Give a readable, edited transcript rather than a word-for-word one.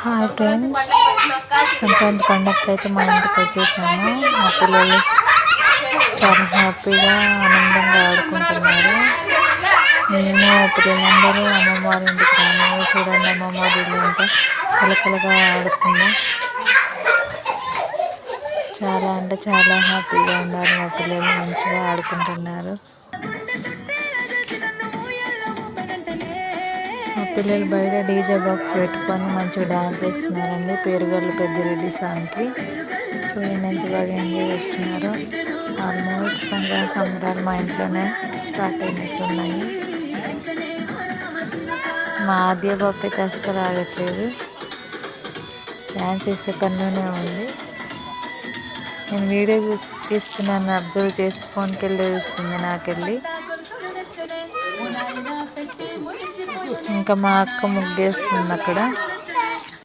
Hi friends, Sankranti పండగకి అయితే మా ఇంటికి వచ్చేసాము. మా పిల్లలు చాలా హ్యాపీగా ఆనందంగా ఆడుకుంటున్నారు. మేము మా పిల్లలందరూ అమ్మమ్మ వాళ్ళ ఇంటికి రాము. చూడండి, అమ్మమ్మ వాళ్ళ ఇల్లు అంతా కలకలగా ఆడుకుందాం. చాలా అంటే చాలా హ్యాపీగా ఉన్నారు. మా పిల్లలు మంచిగా ఆడుకుంటున్నారు. మా పిల్లలు బయట డీజే బాక్స్ పెట్టుకొని మంచిగా డాన్స్ చేస్తున్నారండి. పేరుగల్లు పెద్దిరెడ్డి సాంగ్కి. చూడండి ఎంత బాగా ఎంజాయ్ చేస్తున్నారు. ఆల్మోస్ట్ సంక్రాంతి సంబరాలు మా ఇంట్లోనే స్టార్ట్ అయినట్టున్నాయి. మా ఆద్య బాబు అయితే అస్సలు ఆగట్లేదు, డ్యాన్స్ చేసే పనిలోనే ఉంది. నేను వీడియో తీస్తున్నాను, అబ్జర్వ్ చేసి ఫోన్కి వెళ్ళి చూస్తుంది నాకెళ్ళి. ఇంకా మా అక్క ముగ్గేస్తుంది అక్కడ.